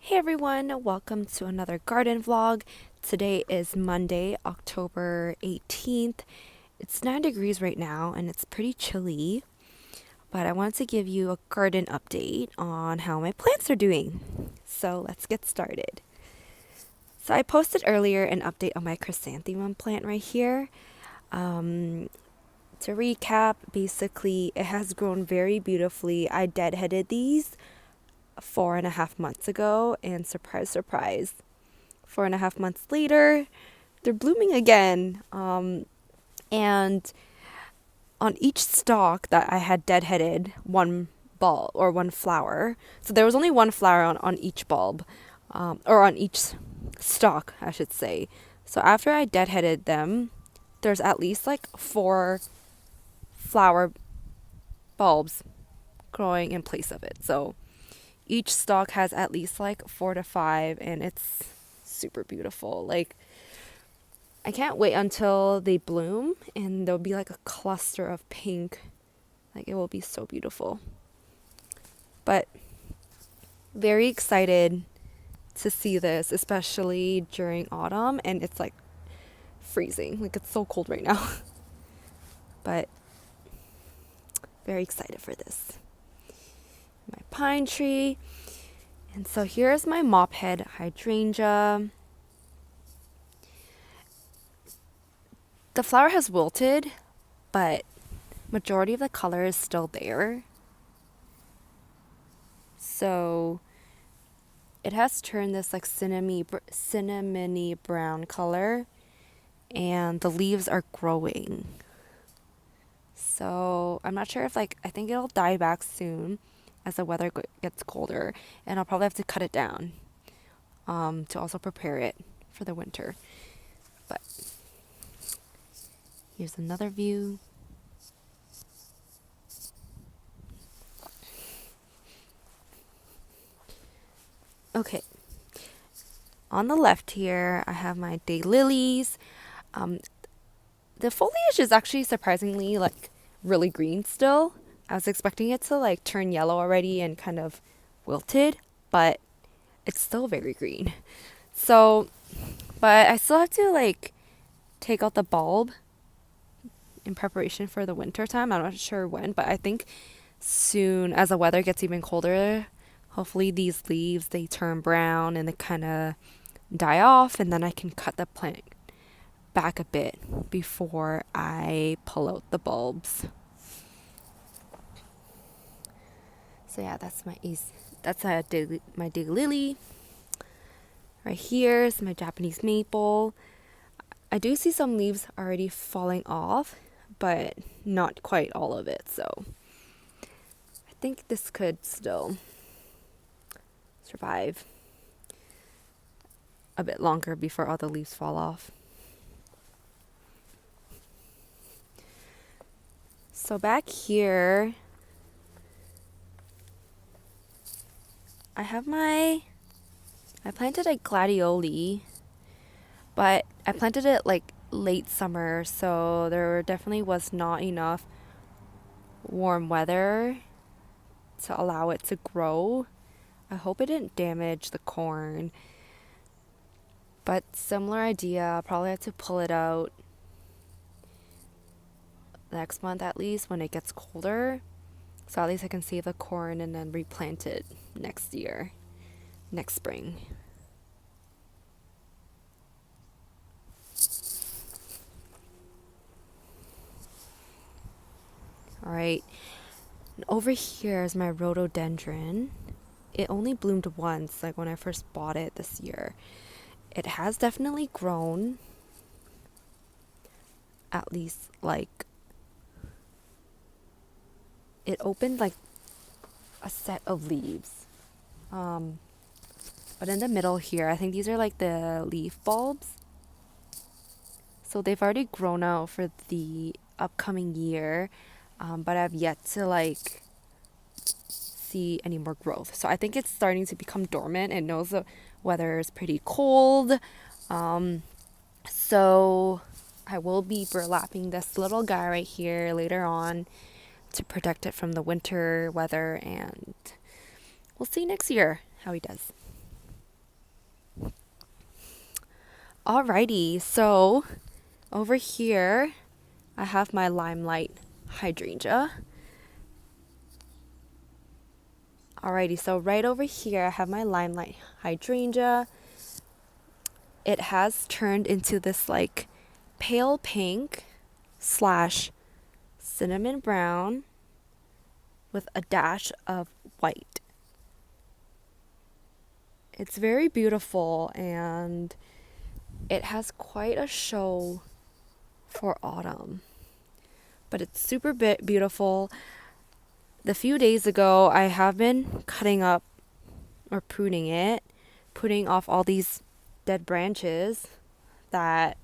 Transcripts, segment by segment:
Hey everyone, welcome to another garden vlog. Today is Monday, October 18th. It's 9 degrees right now and it's pretty chilly, but I wanted to give you a garden update on how my plants are doing. So let's get started. So I posted earlier an update on my chrysanthemum plant right here. To recap, basically it has grown very beautifully. I deadheaded these 4.5 months ago, and surprise, surprise, 4.5 months later, they're blooming again. And on each stalk that I had deadheaded, one bulb or one flower. So there was only one flower on each bulb, or on each stalk, I should say. So after I deadheaded them, there's at least like 4 flower bulbs growing in place of it. So each stalk has at least like 4 to 5, and it's super beautiful. Like, I can't wait until they bloom and there'll be like a cluster of pink. Like, it will be so beautiful. But very excited to see this, especially during autumn, and it's like freezing. Like, it's so cold right now. But very excited for this. My pine tree. And so here's my mophead hydrangea. The flower has wilted, but majority of the color is still there. So it has turned this like cinnamony brown color, and the leaves are growing. So I'm not sure if I think it'll die back soon as the weather gets colder, and I'll probably have to cut it down to also prepare it for the winter. But here's another view. Okay, on the left here, I have my daylilies. The foliage is actually surprisingly like really green still. I was expecting it to like turn yellow already and kind of wilted, but it's still very green. So, but I still have to like take out the bulb in preparation for the winter time. I'm not sure when, but I think soon, as the weather gets even colder, hopefully these leaves, they turn brown and they kind of die off, and then I can cut the plant back a bit before I pull out the bulbs. So yeah, that's my daylily. Right here is my Japanese maple. I do see some leaves already falling off, but not quite all of it. So I think this could still survive a bit longer before all the leaves fall off. So back here, I planted a gladioli, but I planted it like late summer, so there definitely was not enough warm weather to allow it to grow. I hope it didn't damage the corn, but similar idea. I'll probably have to pull it out next month at least when it gets colder, so at least I can save the corn and then replant it next spring. All right, and over here is my rhododendron. It only bloomed once, like when I first bought it this year. It has definitely grown, at least like it opened like a set of leaves. But in the middle here, I think these are like the leaf bulbs. So they've already grown out for the upcoming year, but I've yet to like see any more growth. So I think it's starting to become dormant. It knows the weather is pretty cold. So I will be burlapping this little guy right here later on to protect it from the winter weather, and we'll see next year how he does. Alrighty, so over here I have my Limelight Hydrangea. Alrighty, so right over here I have my Limelight Hydrangea. It has turned into this like pale pink slash cinnamon brown with a dash of white. It's very beautiful and it has quite a show for autumn, but it's super beautiful. The few days ago, I have been cutting up or pruning it, putting off all these dead branches that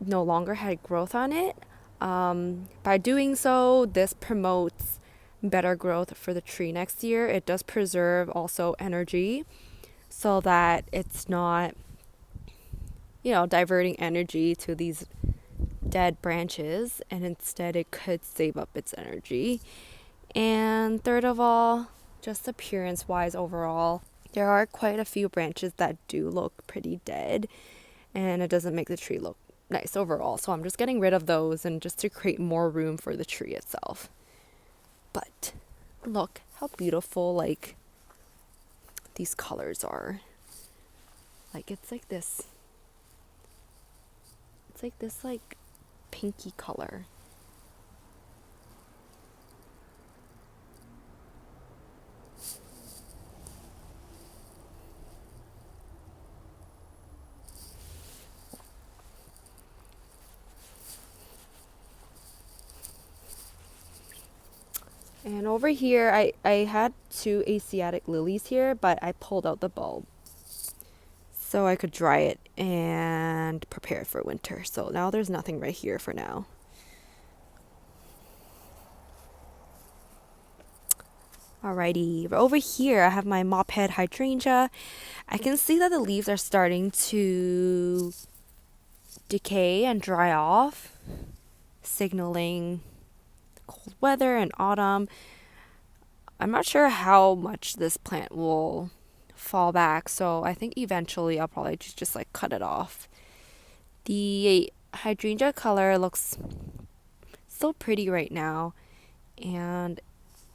no longer had growth on it. By doing so, this promotes better growth for the tree next year. It does preserve also energy so that it's not, diverting energy to these dead branches, and instead it could save up its energy. And third of all, just appearance wise overall, there are quite a few branches that do look pretty dead, and it doesn't make the tree look nice overall. So I'm just getting rid of those and just to create more room for the tree itself. But look how beautiful like these colors are. Like it's like this like pinky color. And over here, I had 2 Asiatic lilies here, but I pulled out the bulb so I could dry it and prepare it for winter. So now there's nothing right here for now. Alrighty, over here I have my mophead hydrangea. I can see that the leaves are starting to decay and dry off, signaling cold weather and autumn. I'm not sure how much this plant will fall back, so I think eventually I'll probably just like cut it off. The hydrangea color looks so pretty right now, and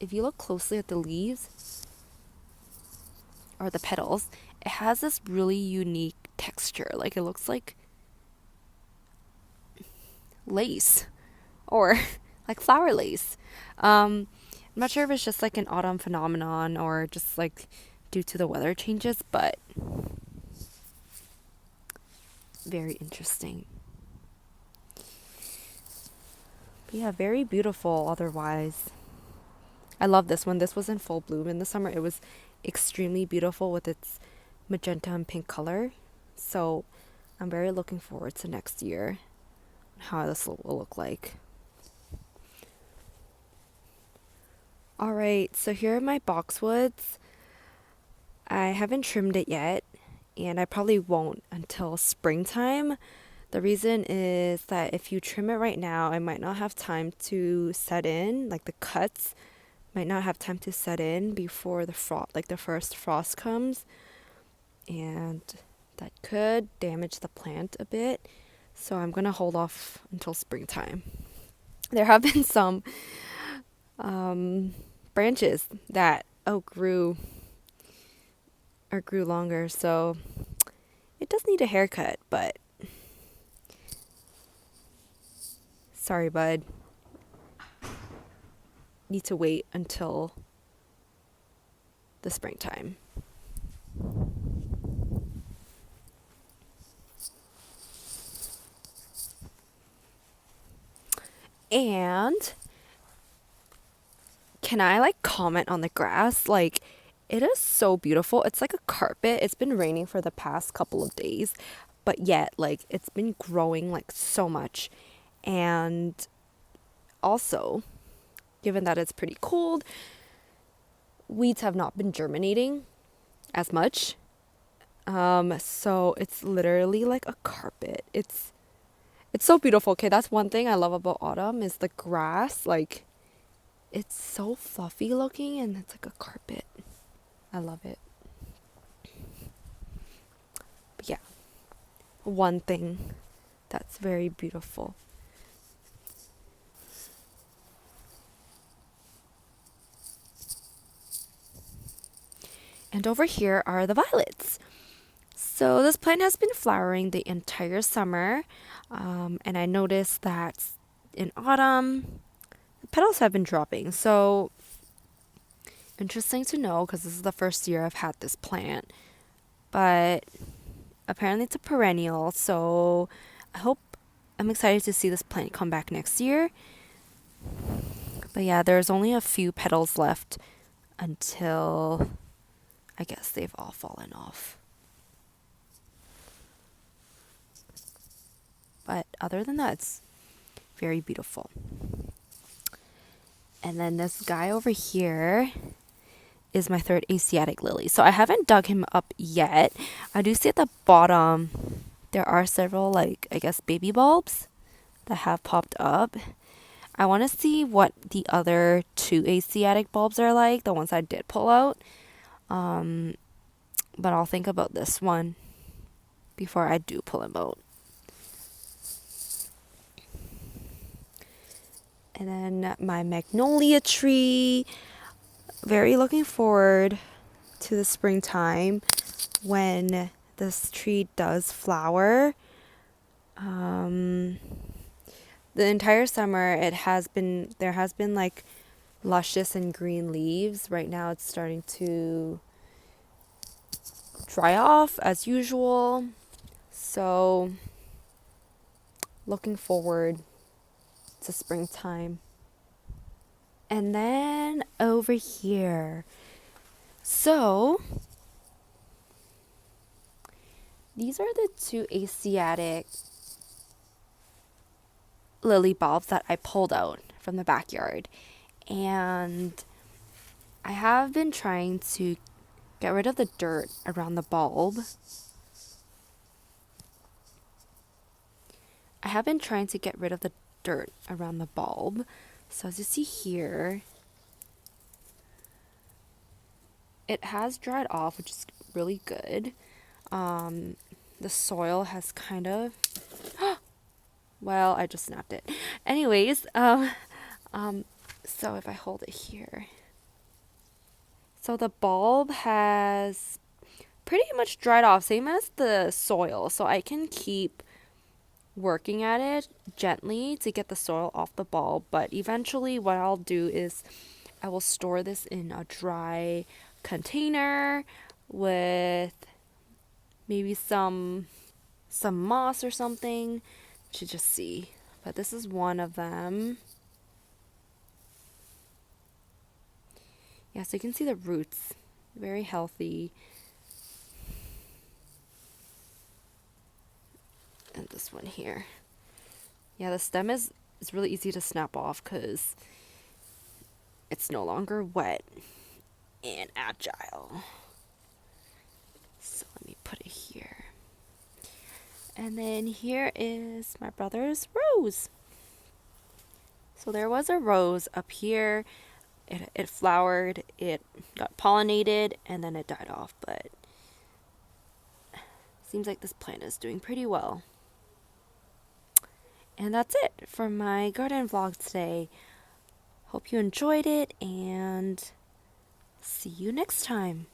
if you look closely at the leaves or the petals, it has this really unique texture. Like it looks like lace or like flower lace. I'm not sure if it's just like an autumn phenomenon or just like due to the weather changes, but very interesting. But yeah, very beautiful otherwise. I love this one. This was in full bloom in the summer. It was extremely beautiful with its magenta and pink color. So I'm very looking forward to next year, how this will look like. Alright, so here are my boxwoods. I haven't trimmed it yet, and I probably won't until springtime. The reason is that if you trim it right now, it might not have time to set in, like the cuts might not have time to set in before the first frost comes, and that could damage the plant a bit. So I'm gonna hold off until springtime. There have been some branches that outgrew or grew longer, so it does need a haircut, but sorry, bud. Need to wait until the springtime. And can I like comment on the grass? Like it is so beautiful. It's like a carpet. It's been raining for the past couple of days, but yet like it's been growing like so much. And also, given that it's pretty cold, weeds have not been germinating as much. So it's literally like a carpet. It's so beautiful. Okay, that's one thing I love about autumn is the grass. Like it's so fluffy looking and it's like a carpet. I love it. one thing that's very beautiful. And over here are the violets. So this plant has been flowering the entire summer, and I noticed that in autumn, the petals have been dropping. So interesting to know because this is the first year I've had this plant, but apparently it's a perennial. So I'm excited to see this plant come back next year. But yeah, there's only a few petals left until I guess they've all fallen off. But other than that, it's very beautiful. And then this guy over here is my third Asiatic lily. So I haven't dug him up yet. I do see at the bottom there are several, like, I guess baby bulbs that have popped up. I want to see what the other two Asiatic bulbs are like, the ones I did pull out. But I'll think about this one before I do pull him out. And then my Magnolia tree. Very looking forward to the springtime when this tree does flower. The entire summer there has been like luscious and green leaves. Right now it's starting to dry off as usual. So looking forward to springtime. And then over here. So these are the two Asiatic lily bulbs that I pulled out from the backyard. And I have been trying to get rid of the dirt around the bulb. So as you see here, it has dried off, which is really good. The soil has kind of well, I just snapped it. Anyways, so if I hold it here. So the bulb has pretty much dried off, same as the soil. So I can keep working at it gently to get the soil off the bulb. But eventually what I'll do is I will store this in a dry container with maybe some moss or something to just see. But this is one of them. Yeah, so you can see the roots, very healthy. And this one here. Yeah, the stem is really easy to snap off because it's no longer wet and agile. So let me put it here. And then here is my brother's rose. So there was a rose up here. It flowered, it got pollinated, and then it died off. But seems like this plant is doing pretty well. And that's it for my garden vlog today. Hope you enjoyed it, and see you next time.